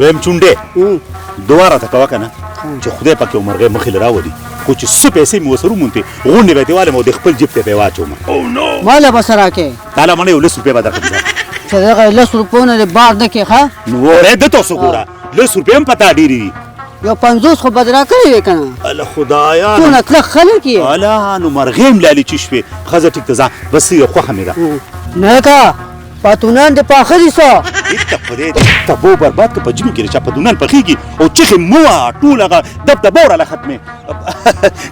ویم چونډې دعا راته کوه که نه چې خدای پاک یو مرغۍ مخې له راولي خو چې څه پیسې مې ورسره وموندې غونډې به یې والم او د خپل جیب ته به یې واچوم ما له به څه راکې تاله منه یو 10 روپۍ به درکړم چې دغه 10 روپیو نه دې بار نه کې ښه نو وری دته اوس وګوره 10 روپۍ هم پتا ډېرې دي یو 50 خو به دې راکړی وې که نه الله خدایا څونه کلک خلک یې الله نو مرغۍ هم لالچي شوې ښځه ټیک ته ځه بس یو خوښه مې ده نه که پتونان دې پاخه دي څه هېڅ خدای دې تبو برباد که په ژمي کې د چا پتونان پخېږي او چیغې مه وه ټول هغه دبدبه وراله ختمې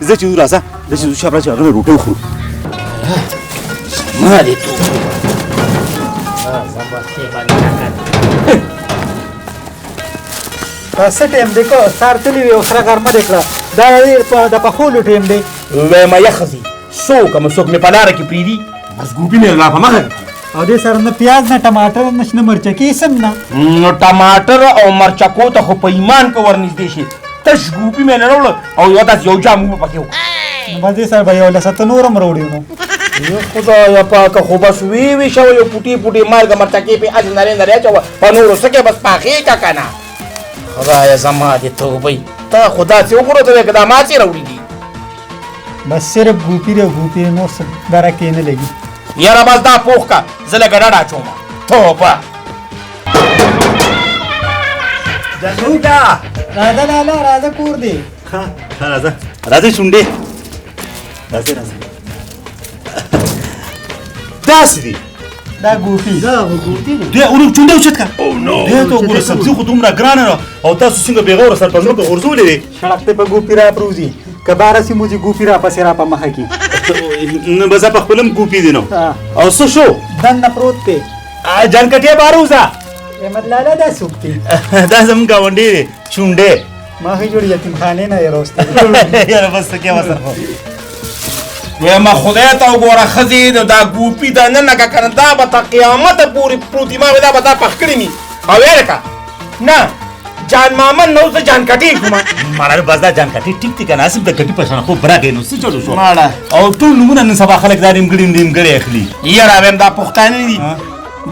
زه چې راځه زه چې شب راځي هغه ډوډۍ وخورو ما دې تو څه ټایم دی که سهار تللي وي او سره غرمه دې کړه دا د پخولو ټایم دی وایم یخ ځي څوک هم څوک مې په لاره کې پرېږدي بس ګوپي مې لا په مخه او دې سره نه پیاز نه ټماټر نه شنه مرچکې سم نه نو ټماټر او مرچکو ته خو په ایمان که ورنږدې شي تش ګوپي مې نه راوړه او یو داسې یو جام به پکې وکړه نو بس دې سره به یو لسته نور هم راوړي نو خدایا پاکه خو بس وی شوه یو پوټي پوټي مالګه مرچکې پې هسې نرۍ نرۍ اچوه په نورو څه کې بس پاخې که که نه خدایا زما دې توبۍ تا خو داسې وګوره ته که دا ماڅې راوړي دي بس صرف ګوپي دی ګوپي نور څه درکې نه لګي یاره بس دا پوخ که زه لږه ډډه اچوم توبه جنوټه راځه لالا راځه کور دی راځه راځه چونډې راځه راځه داسې دي دا ګوپي دې اورو چونډې اوچت که دې ته وګوره سبزي خو دومره ګرانه ده او تاسو څنګه بېغوره سر په ځمکه غورځولې دي سړک ته په ګوپي را پروزي که باره سي موځي ګوپي را پسې را په مخه کې نو به زه په خپل هم ګوپي دي نو او څه شو دننه پروت دی جانکټې بهر وځه احمد لالا دا څوک دی دا زموږ ګاونډی دی چونډې ما ښه جوړ یتیمخانې نه یې راوستی یاره بس ته کې وسر خو ویمه خدای ته وګوره ښځې نو دا ګوپي دا ننه که که نه دا به تر قیامته پورې پروت وي ما وې دا به تا پخ کړي مي او ویې لکه نه جان مامن نو زه جانکټې کومه ماړه بس دا جانکټې ټیک دی که نه هسې د کټي په شان خوب راغی نو څه چلو شو او ټول نومونه نن سبا خلک دا نیمګړي نیمګړي اخلي یاره ویم دا پښتانه دي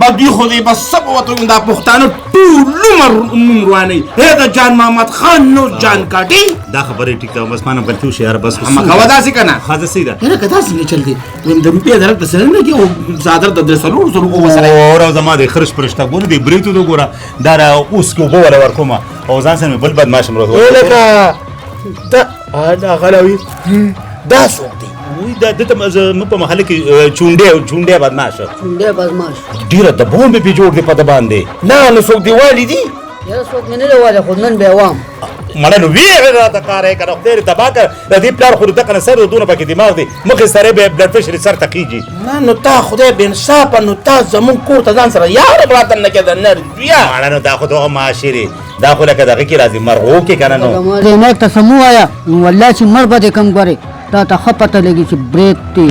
بس دوی خو دې بس څه به ورته ووایم دا پښتانه ټول عمر نوم روانوي هی د جان محمد خان نو جانکټې دا خبرې ټیک ده بس ما نه غلطي وشي یاره بس مه کوه داسې که نه ښځه صحیح ده یاره که داسې نه چل دی ویم د روپۍ درک ته سره نه لګي او څادر د 300 روپو سره اور زما د خرش پرشته ګوره د بریتو د ګوره دا را اوس کې اوبه ولا ورکوم او ځان سره مې بل بدماش هم راغلی لکه دا غلاوي دا څوک دی وی دا دته زموږ په محله کې چونډې بدماشه چونډې بدماش ډېره د بومبې پې جوړ دی په ده باندې نه نو څوک دیوالي دي یاره څوک مې نه دی والی خو نن به وام مړه نو ویې راته کار یې که نه خدای دې تباه کړه د دې پلار خو د دغه نه سر دونه پکې دماغ دی مخې سره به بلډ پرېشر سر ته خېږي نه نو تا خدای بې انصافه نو تا زمونږ کور ته ځان سره یاره براتن نه کېده نر بیا مړه نو دا خو دغه معاشرې دا خو لکه دغه کې راځي مرغو کې که نه نو دې مرګ ته څه مه وایه نو والله چې مړ به دې کم ګورې تا ته ښه پته لګي چې بریک دی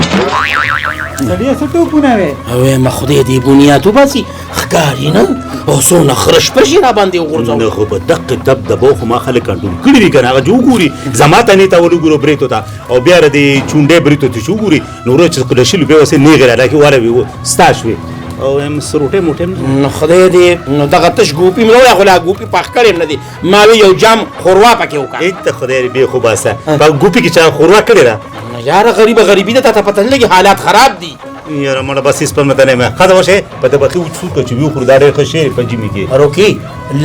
سړیه څه ټوپونه وې وایم خدای دې بنیاد وباسي ښکاري نه او څونه خرش پشي را باندې وغورځوه نه خو په دقې دبدبو خو ما خلک کنټرول کړي دي که نه هغه چې وګوري زما تنې ته ور وګورو بریتو ته او بیا د چونډې بریتو ته چې وګوري نو ورو چې د شلو بیا وسې نیغې راډکې واړوي ستا شوې او یم سروټې موټې نو خدای دې نو دغه تش ګوپي مې نه وایه خو لا ګوپي پاخ کړی م نه دي ما وی یو جام خوروا پکې وکړه هېڅ ته خدای دې بې خو باسه په ګوپي کې چا خوروا کړې ده نو یاره غریبه غریبي ده تا ته پته نه لګي حالات خراب دي یاره مړه بس هېڅ پم ته نه یم ښځه وشې په ده بخي وڅو که چې وخورو دا ډېر ښه شی په ژمي کې روکي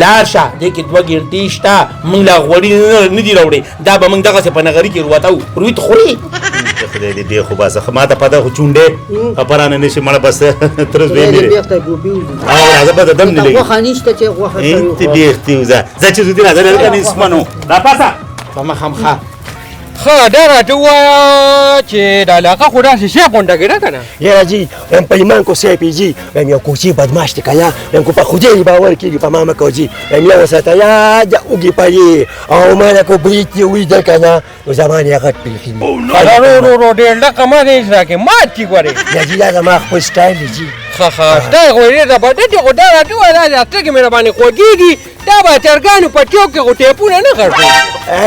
لاړ شه دې کې 2 ګنټې شته موږ لا غوړي نه دي راوړې دا به موږ دغسې په نغري کې رواتو روی ته خوري خدای دې بې خو باسه ما ته پته خو چونډې خبرانه نه شي مړه بس ترس به یې بیخته ګوپي او راځه به د دم نه لګي غوښه نشته چې غوښه انت بیختي وځه ځه چې زه دې راځه لکه نسمنو را پاسه په مخامخه ښه دا راته ووایه چې دا علاقه خو داسې شی غونډه کېده که نه یاره جی ام په ایمان کو سی پی جی ام یو کوچی بدماش دی که یا ام کو په خدای باور کېږي په ما مه کوه جي ام یې وساته یا د اوږې پلې او ما نه کو برید یې ولیده که نه نو زما نه یې غټ پېښې ورو ډېر ډکه ما دې اجرا کې مات کي ګورې یا جي دا زما خپل سټایل دی جي ښه ښه ستا یې خو ډېر زبردست دی خو دا راته ووایه دا سترګې مې راباندې خوږېږي دا به چرګانو په ټیو کې خو ټیپونه نه غړپو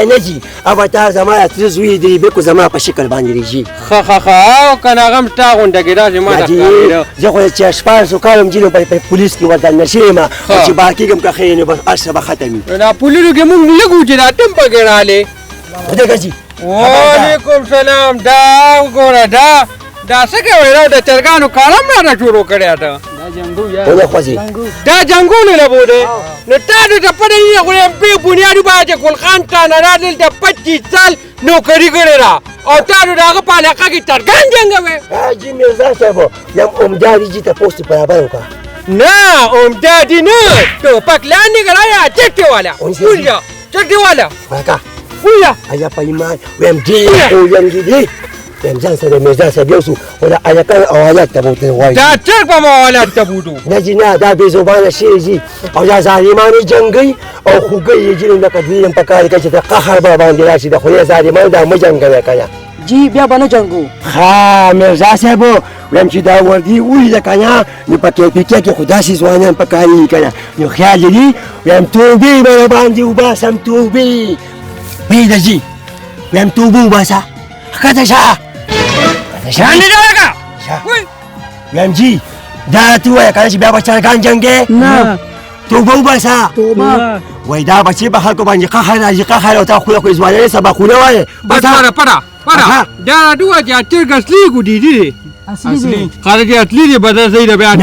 نه جي ابا تا زما تر زوی دی به کو زما په شکل باندې جي خه او کنه غم تا غونډه کې دا چې ما ته زه خو چې شپږ کالم جینو په پولیس کې ورته نشم چې باقي کوم که خیر بس اصله ختمي دا پولیسو کې مونږ لګو چې دا ټم پکې رااله خدای جي وعلیکم سلام دا وګوره دا څه کوي دا چرګانو کالم را جوړو کړی ته ونه خوځي دا جنگونه له بوده نو تا د پدې نه غوړم په بنیادی باندې ګل خان تا نه راځل د 25 سال نوکری کړی را او تا نو داغه په علاقه کې چرګان جنگوي جی مرزا صاحب یم عمداري جی ته پوسټ برابر وکړه نه عمدادي نه تو پکلان نه غرایا چټي والا ویا چټي والا وکا ویا ایا په ایمان ویم دی او یم دی یم ځان سره مرزا صاحب یو څو ولا ایا کله اوالات ته بوته وای دا چرګ په موالات ته بوتو نه جی نه دا بې زبانه شی جی او یا ظالمانه جنگي او خوګي جی نو کدی هم پکاره کې چې قهر به باندې راشي د خو ظالمان دا مجنګوي کیا جی بیا باندې جنگو ها مرزا صاحب ویم چې دا وردی وی د کیا نو پکې کې خدا سي ځوانان پکاري کیا نو خیال دې ویم توبې به باندې وباسم توبې پیدا جی ویم توبو وباسا کته شه شان دې لګا ویم جی دا تو کله چې بیا بچرګان جنگي نه توبه وباسا توبه وای دا بچي به خلکو باندې قهر راځي قهر او تا خو ځوانان سبقونه وای بس پره دا دوه چې چرګ اصلي ګډي دي اصلي خارج اصلي دي بدل زي دا بیا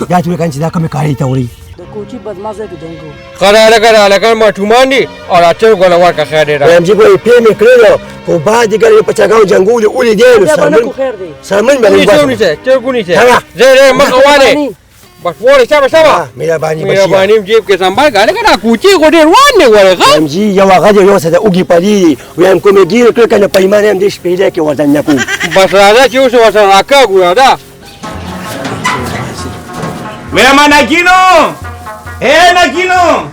دا ټول کانچ دا کوم کاری ته وړي د کوچی بدمازه کې جنگو قراله ما ټومان دي او اچر غولا ورکه خیر دی هم جی په پیمه کړو کو بعد ګرې په چاګاو جنگول اولې دی سامن باندې څه څه چرګونی څه زه مخواله بس وره شابه مهرباني جیب کې سنبال غاړه کړه کوچی غوډه روان نه ورغه هم جی یو هغه یو څه د اوګي پدی ویم کومه ګیر کړ کنه پیمانه هم دې شپې کې ورته نه کوم بس راځه چې اوس ورسره راکا ګورا دا مهمان نگینو نگینو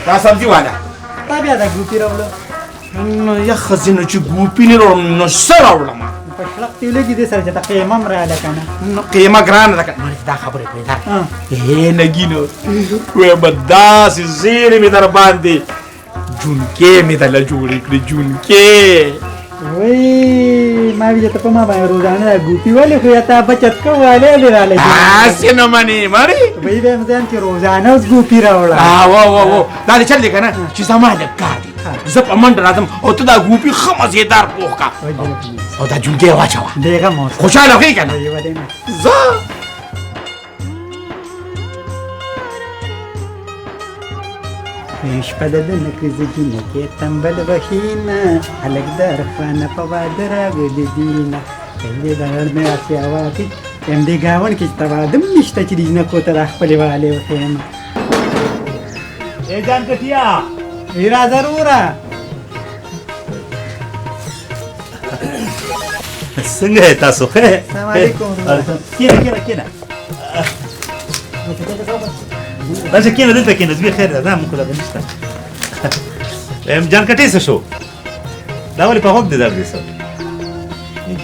دا سبزی والا تا بیا دا ګروپی راوړو نو یا خزینه چې ګوپی نه راوړم نو سره راوړم په شلق تی لګي دې سره چې تا قیمه مراله کنه نو قیمه ګرانه ده مې دا خبره کړې دا نگینو وې بداس زیره می در باندې جونکې می دل جوړې کړې جونکې وای ما وی ته په ما باندې روزانه دا ګوپی ولې خو یا تا بچت کوواله دې رااله اسنه منی مری وای به مزان چې روزانه اوس ګوپی راوړه وا دا چل دی کنه چې زمانه کار دی زه په منډه راځم او ته دا ګوپی خمزیدار پوخ کا او دا جونکې واچوا دغه مو خوشاله وې کنه یو دې نه زه شپه د نکرزه جینه کې تنبل بخینه هلک در خانه په واده راغلی دینه کله د هر مې اسیاواتی ام دې گاون کې تبادم نشته چې دینه کو ته خپل والے وخیم جان کټیا ویرا ضروره څنګه تاسو ښه السلام علیکم کینه راځه کینه دلته کینه زبې خیر ده مونږ لا نشته جان کټې څه شو دا ولې په هوګ دې درځي سر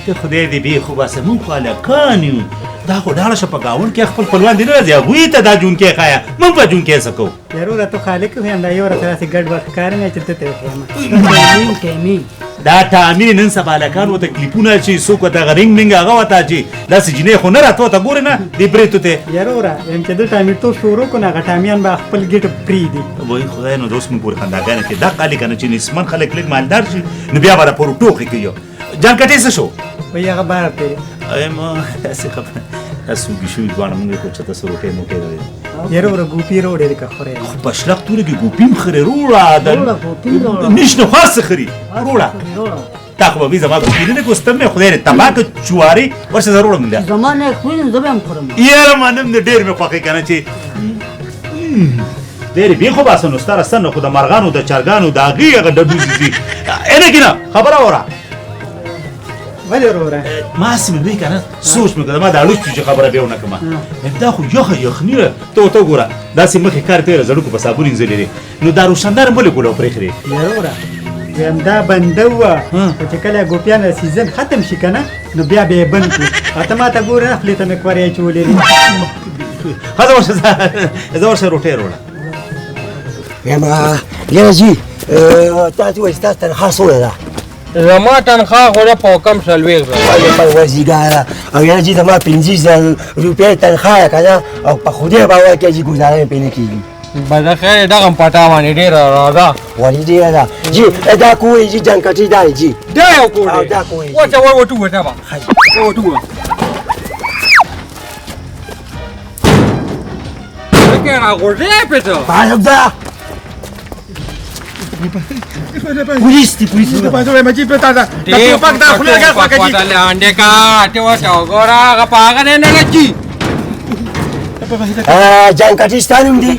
ته خدای دې به خو باسه مونږ خو الکان یو دا خو ډاله شپه گاون کې خپل خپلوان دي نه راځي هغوی ته دا جون کې خایا مونږ په جون کې سکو ضروره تو خالق هم دا یو راته ګډ وخت کار نه چته ته خیم کمی دا تامین نن سبا لکان وته کلیپونه چې څوک ته غرینګ منګ هغه وته چې داسې جنې خو نه راته ته ګورې نه دې بریتو ته ضروره هم چې د ټامیټو شروع کو نه غټامیان به خپل ګټ پری دي وای خدای نو دوست مې پور خنداګانه کې دا قالی کنه چې نسمن خلک لګ مالدار شي نو بیا به پور ټوخي کوي جان کټې څه شو وای هغه بار ته ایم څه خبره تاسو ګشوي ځوان موږ کو چې تاسو روټه موټه دی ضروره ګوپی روډه کا خوره په شلق تور کې ګوپیم خره روړه د نشنه خاص خري روړه تا خو به زما ګوپی نه کوستم نه خدای ته تباک چواري ورشه ضرور مونږه زمانه خوین زبم خورم یاره منم ډېر مې خوښی کنه چې ډېر به خو باسنو ستاره سن خو د مرغانو د چرګانو د هغې هغه ډډوزي دي اینه کنه خبره وره ولې وروره ما سمې دوی کنه سوچ مې کړه ما دا اړوچ چې خبره به ونه کوم دا خو یخنی ته ګوره داسې مخې کار ته زړکو په صابون انځلې دي نو دا روشندار مولې ګولو پرې خري وروره هم دا بنده و چې کله ګوپیان سیزن ختم شي کنه نو بیا به بند کو اته ما ته ګوره خپل ته مې کورې چولې خاطر ورشه روټه وروړه ما يجي تاتي وستات حاصل هذا زما تنخواه خو په کم سلويغ په وزګاره او یا چې ما 50 روپۍ تنخواه کنه او په خوده باور کې چې گزارې پېنه کیږي بده خیر دغه پټا باندې ډیر راځه ولی دی دا جی دا کوی چې جان کټی دا جی دا یو کو او دا کوی وته وټو وټا با وټو که راغورځې پته باید دا پولیس پاتو مچی پتا دا پاک دا خله کا پاک جی له انډه کا ته وته ګورا غ پاګ نه نه لچی جان کټی ستانم دی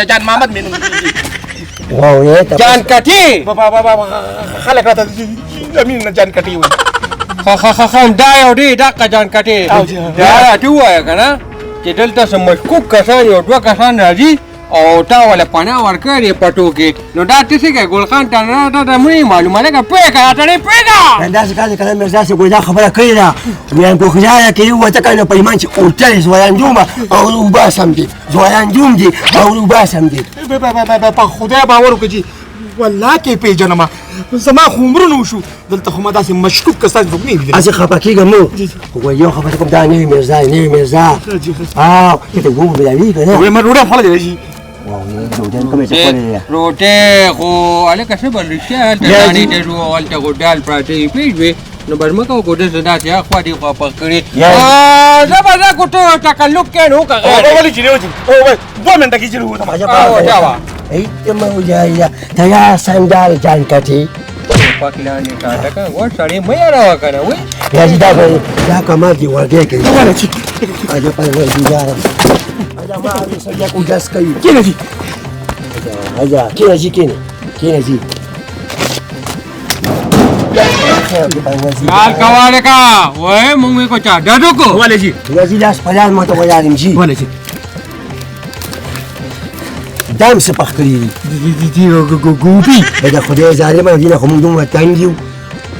جان محمد مینو واو یې جان کټي بابا خلک راته زمين جان کټي وي خا دا یو دی دا جان کټي دا ته وای کنه چې دلته سم مشکوک کسان یو دوه کسان راځي او تا ولا پانا ورکړي پټو کې نو دا څه کې ګل خان ته دا مې معلومه نه پېګا ته نه پېګا دا څه کله کله مرزا سه ګویا خبره کوي دا مې په خدای کې یو وته کنه په ایمان چې اورتل زویان جوما او وباسم دي زویان جوم دي او وباسم دي په خدای باور وکړي والله کې پیژنم زما خمرونو شو دلته خو ما داسې مشکوک کسان څوک نه دي از خپکیږم نو خو یو خبره کوم دا نه مرزا ته وګورم بیا کنه وې ما روډه خپل دی روټه خو الکه څه بل رښتیا ته نه دي جو الته ګډال پراته پیږي نو برمکو ګډه زدا چې خو دې خو پکړي زبر کوټه تکلف کې نو کا او ولې چې نو او 2 منټه کې چې نو او ایت مو جایا ته یا سندال جان کټي پاکلانی ټاټا کا ور سړی مې راو کنه وای یا دا کمال دی ورګه کوي اجا په ورګه اجا ما دې سړی کو جاس کوي کینه جی اجا کینه جی کال کواله کا وای مونږ کو چا ډډو کو ولې جی یا لاس پلان مو ته وایم جی ولې جی دام څه پخ کړی دي ګوبي دا خدای ظالم دی نه کوم دوه تانګیو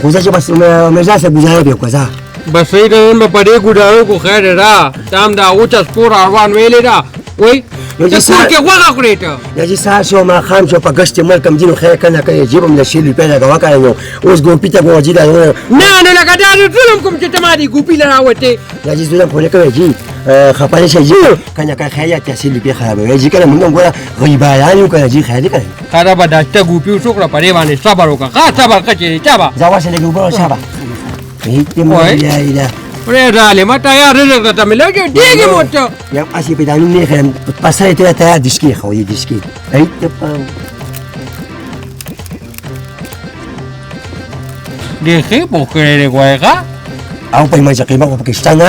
خو ځکه بس مرزا سره گزاره به کوزا بس یې نن په دې ګډاو کو خیر را تام دا او چا سپور روان ویلې دا وای چې څوک یې وغه کړی ته یا چې ساسو ما خام شو په غشت ملکم دینو خیر کنه کوي جيبم له شیل په لګه وکړو اوس ګوپی ته وځي دا نه لکه دا ظلم کوم چې تماري ګوپی لراوته یا چې ظلم په کوي جی خپل شي جی کنه که خیر تحصیل په خرابوي جی کنه موږ ګوره غیبایان یو کنه جی خیر کنه خراب داشته ګوپی څوکړه پرې باندې صبر وکړه خاص صبر کچې چا با ځواشه له ګوبره شابه هیڅ مې یا ورې ظالم ته یا رزق ته ملګری دیګه موته یا اسی په دانو نه خرم پسای ته دشکی خو یې دشکی هیڅ په دغه پوکړې غوایغه او په ما چې قیمه په پاکستان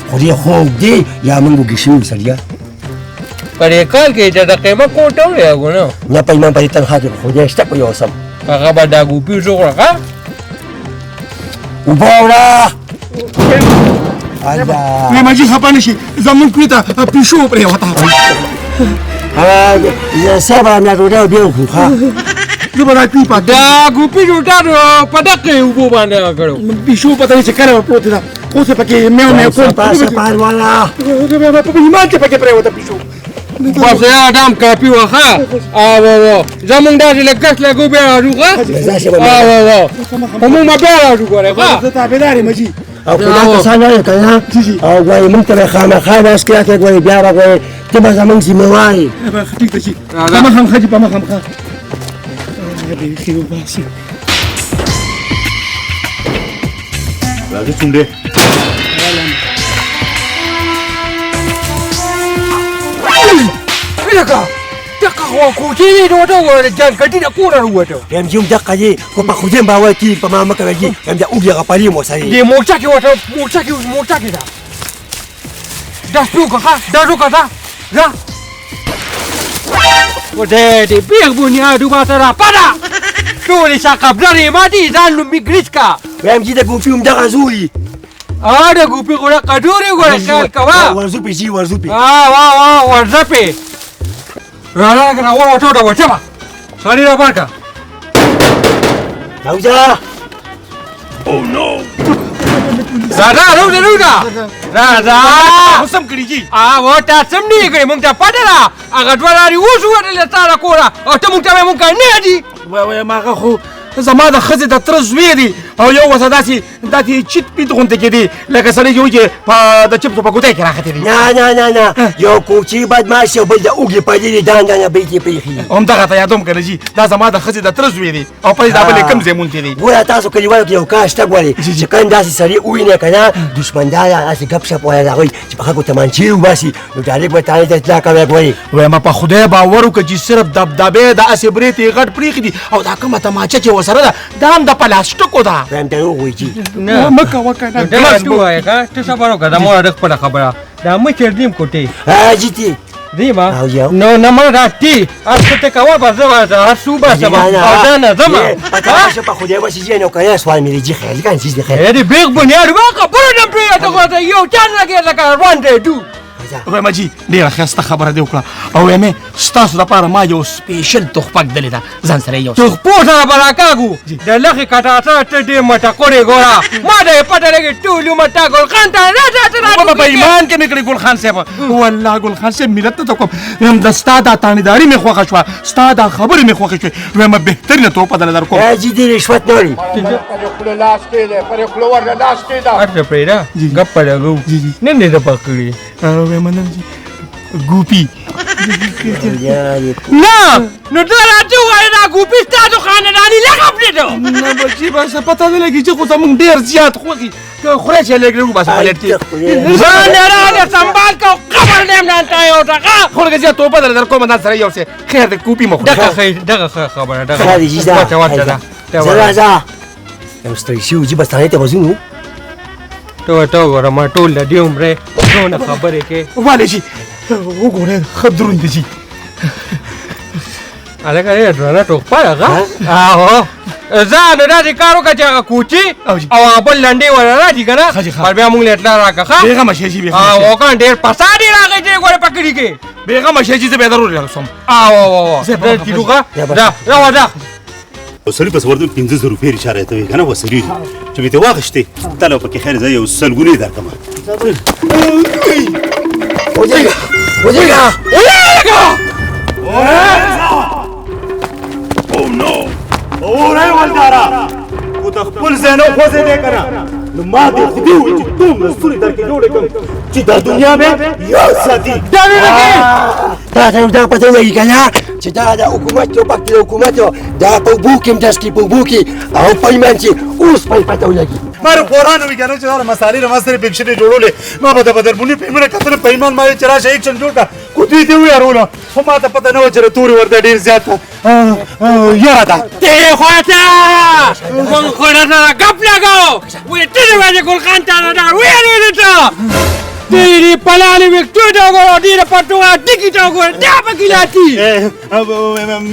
خو دې خو دې یا موږ ګشو سړیا پرې کال کې چې د قیمه کوټه ویغونه نه په ما په تنخواه کې خو دې شته په یو سم هغه به دا ګوپی څوکړه وباورا وې ما جی خپانه شي زمون کوته پښو پرې وتا زه سبا مې راوړل بیا خو ښه زبر پی پات دا ګوپی جوړه په دغه وبو باندې کړو پښو پته چې کله پروت دا اوس پکې مې کوم پاسه پار والا په ایمان کې پکې پرې وتا پښو بس یا دام کاپی وخه او زمونږ داسې لګښت لګو بیا راځو همو ما بیا راځو ګوره زه تابعدار یم جی او کله تاسو نه کنه او وای موږ ته خامخا ناس کې راځي وای بیا راغوي ته به زمونږ سیمه وای ټیک ده شي ما هم خجي په ما هم ښه دې خيو باسي راځي څنګه دغه خو کوچې نو دا جان کټي د کور وروته یم جوم دقه دي کو په خو دې باور کی په ما مکه دي یم دا اوګه غپالي مو سړي دې مورچا کې وته مورچا کې دا دا څوک دا روکا دا ودې دې بیگ بنیادو ما سره پدا ټول شقب لري ما دي ځان لو میګریسکا یم چې د ګوپیوم دغه زوی دا ګوپی ګوره کډوري ګوره خیال کوا ورزو پی واه ورزپی رالا کنه وټو دا وچما سړی را پاکا راوځه او نو راځه راځه حسم کړی جی و تا سم نه کړې مونږ ته پټه ده هغه دوه لارې اوس ووتلې تا را کوره او ته مونږ ته وایې مونږ نه دي وای ماغه خو زما د ښځې د تره زوی دی او یو ورځ داسې چیت پیت غوندې کې دی لکه سړی چې وایي چې د چپسو په ګوتۍ کې راختې دي نه یو کوچی بدماش یو بل د اوږې پلي دانه بیت یې پریښي همدغه ته یادوم که نه جي دا زما د ښځې د تره زوی دی او پلي دا بل یې کوم ځای مونتې دی ګوره تاسو کلیوالو کې یو کار شته ګورې چې کله داسې سړي ووینې که نه دښمنداره داسې ګپ شپ وایه د هغوی چې په خلکو تمانچې وباسي نو ډایرکټ به تانې ته اطلاع کوی ګورې وایم په خدای باور وکړه چې صرف دبدبې د اسې برېت یې غټ پرېښي دي او دا کومه تماچه چې ورسره ده دا هم د پلاستیکو ده وایم دروغ وایي جي نه مه کوه که نه ډېر څه وایې ښه ته صبر وکړه دا مور خپله خبره دا مچر دیم کوټې جیتي دیما او یو نو نه مړه دا تی هر څه ته کوه بس زه به هر څه وباسم او دا نه ځمه پتاشه په خدای باشي جي نو که سوال مې دی جي خیر ځکه چیز دی خیر د بیغ بنیاد ما خبره نه پرېږده غواړم یو چانس لګېږي لکه روان دی ډو وایم جي ډېره ښایسته خبره دې وکړه او وایم ستاسو دپاره ما یو سپېشل تحفه ږدلې ده ځان سره یو تو خپو سره به راکاږو د لښې کټاټه ته ډېر مټکورې ګوره ما ته یې پته لګي ټول عمر تا ګلخان ته بابا په ایمان کې مې کړې ګل خان صاحب والله ګل خان صاحب ملت ته کوم وایم د ستا دا تانیداري مې خوښه شوه ستا دا خبرې مې خوښې شوې وایم بهترینه تحفه درله در کوم جي دې رشوت نه لري اټه پرېږده ګپه لګو نن دې دپه کړي وایم نن جي ګوپي نه نو ته راته ووایې دا ګوپي ستا د خانداني لقب دی ده نه بچي بس پته نه لګي چې خو زمونږ ډېر زیات خوښي که خورای چې لږ لږ وباسه پلیټ کې ځان یې راغې سنبال که قبر نه یم نن ته یو ټکه خو لږ زیات توپه درله در کومه ځان سره یو څه خیر دی کوپي مه خورئ دغه ښه خبره دغه خیر دی جي دا ورته ورته ده زه راځه یو ستړی شوي جي بس تانې ته به ځو نو ته ورته وګوره ما ټول د دې عمرې څونه خبرې کې ولې جي وګورئ ښه دروند دی جي هلکه ډېره درنه ټوکپه ده ښه هو زه نو داسې کار وکړه چې هغه کوچي او هغه بل لنډې ور راشي که نه پر بیا مونږ له اطلاع راکړه ښه بېغمه شې جي او که ډېر فساد یې راغی چې ګورې په کلي کې بېغمه شې جي زه بیا ضرور رسوم زه تیرو ښه ځه راوځه سړي بس ورته 500 روپۍ اشاره ته وي که نه وسړي چې مې ته واخیستې تا له پکې خیر زه یو سلګونې درکړم ودرېږه اورئ ولدارا خو د خپل ځای نه وخوځېدې که نه نو ما دې خدای وویل چې دومره ستوري درکې جوړې کړم چې دا دنیا مې یاد ساتي تا ته دا پته لګي که نه چې دا د حکومت ټوپک دی د حکومت دا په اوبو کې هم ډس کړي په اوبو کې او په ایمان چې اوس پرې پته ولګي ما ر قرآن وی کنه چې دا مسالې را ما سره پکشنې جوړولې ما به د بدرمونی فلمونه کتل په ایمان ما چې راشه ایکشن جوړ کا کو دوی ته ویارونه خو ما ته پته نه و چې توري ورته ډېر زیات یاره ده ته خواته ګل خواته سره ګپ لګاو وې ته دې وایې ګل خان ته دا ویلې ته تیری پلالی وکټو دا ګور ډیر پټو ټیکی تا ګور دا پکیلاتی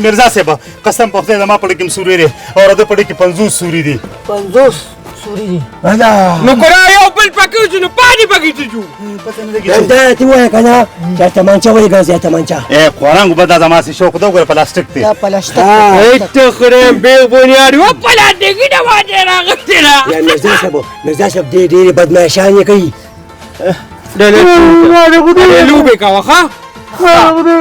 مرزا صاحب قسم په خدای ما پړې کوم سوري لري او د پړې کې 50 سوري دي 50 سوري دي نو ګور یو بل پکې چې نو پانی پکې ته دا ته وایې که نه چې تمانچه ولې ګرځې تمانچه قرآن به دا زما سي شوق ده ګوره پلاستیک دی دا پلاستیک ته خره به بنیاد و پلاستیک دا واجه راغته را یا مرزا صاحب ډېرې بدمعشانې کوي لوبې کوه ښه واوره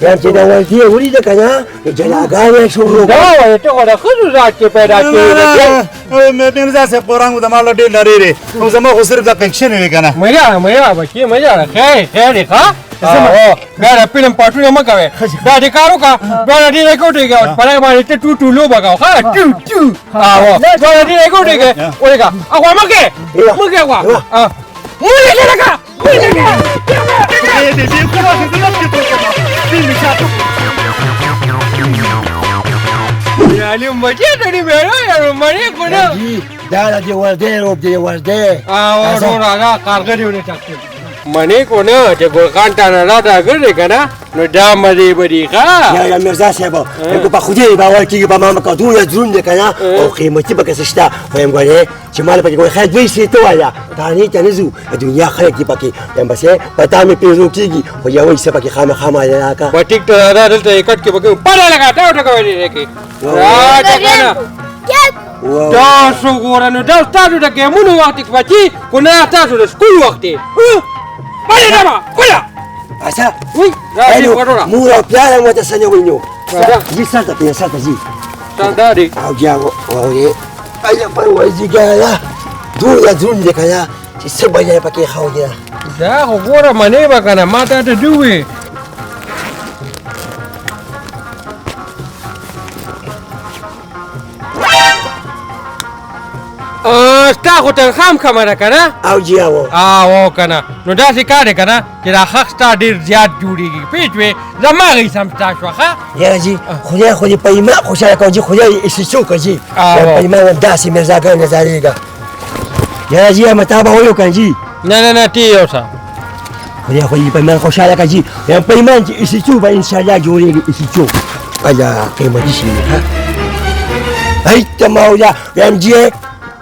یم چې د ولدې ولیده که نه نو جلاګانې شروع دا وایې ته خو د ښځو ذات کې پیدا کېږي مرزا صاحب قرآن د ما له ډېر لرې دی او زما خو صرف دا پنکشن وي که نه مجا بچې مجا خیر دی ښه بیا د فلم پاټونه مه کوې بیا دې کار وکړه بیا د دې رکوټېږه پړی باندې ته ټو ټو لوبه کوه ښه ټو ټو بیا د دې رکوټېږه ولېږه اخوا مه کې مه کې اخوا مه لګې لکه مه لګې علیم بچې ته دې مېړه یارو مڼې خو نه دا د دې وردی روب دی وردی ډوره دا کارګر یې ونه ټاکل منې کو نه چې ګلخان ته نه راته ګرځې که نه نو دا مزې به دي ښه یا مرزا صاحب یم په خدای باور کېږي په ما مکه دونه دروند دی که نه او قیمتي پکې څه شته خو یم ګورې چې ما پکې ګورې خیر دوی سې ته وایه تانې ته نه ځو دنیا خلک دي پکې یم بس په تا مې پیرو کېږي خو یو څه پکې خامخا مالی راکړه په ټیک ته دا دلته یې کټ کې پکې پله لګه ټاو ټکوي دی کې راځه که نه تاسو ګوره نو دا ستاسو د ګیمونو وخت کې بچي خو نه تاسو د سکول وخت دی بلې ډبه کوله اچھا وی راځي وروړه مور او پلار مو ته څه نه وینو راځه جی سره ته سره جی دا دی او جاو وایي ایا په وځي ګالا دونه دروند دی که نه چې څه به یې پکې خاو دی دا خو ګوره منې به که نه ما ته ته دوې ستا خو تنخوا هم کمه ده که نه او جی او که نه نو داسې کار دی که نه چې دا خښ ستا ډېر زیات جوړېږي پوه شوې زما غیس هم ستا شوه ښه یاره جی خدای خو دې په ایمان خوشحاله کوم جی خدای یې ایسې څوکه جی په ایمان هم داسې مرزاګان نظارېږه یاره جی هم تا به ویو که جی نه نه نه تی یو څه خدای خو دې په ایمان خوشحاله که جی یم په ایمان چې ایسې څو به انشاءالله جوړېږي ایسې څو ایا قیمتي شي ښه هی ته مولا یم جی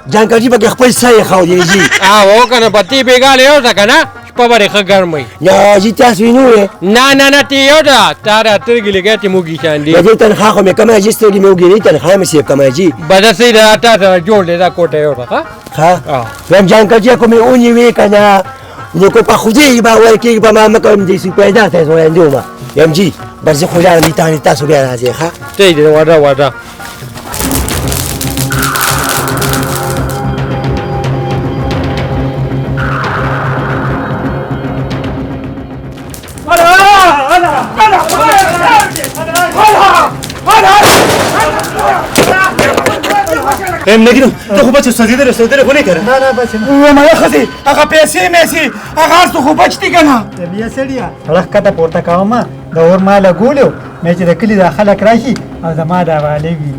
جانکاجي پکې خپل سای خاو دی جی او که نه په تی بېګاله یو څه که نه شپه به دې ښه ګرم وي یا جی تاسو وینو نه نه نه تی یو ده تا را سترګې لګیا چې موږي شان دي د دې تنخوا خو مې کمه جي سترګې مې وګورې تنخوا مې سیب کمه جي بدسې ده تا سره جوړ دی دا کوټه یو ده ښه یم جانکاجي کو مې ونیوې که نه نو که په خدای باور کېږي په ما مه کوم دې سو پیدا ته وړاندې ومه یم جي بس زه خو لاړم دې تانې تاسو بیا راځئ ښه تی دی وډه وډه ام نګینو ته خو بچ سوځېدلې خو نه کړه نه نه بچ نه ومه ښځې هغه پیسې میسې هغه هر څه خو بچ دي که نه بیا سړیا رخ کته پورته کوم د اور ماله ګولیو مې چې د کلي د خلک راشي او زما د حوالې وي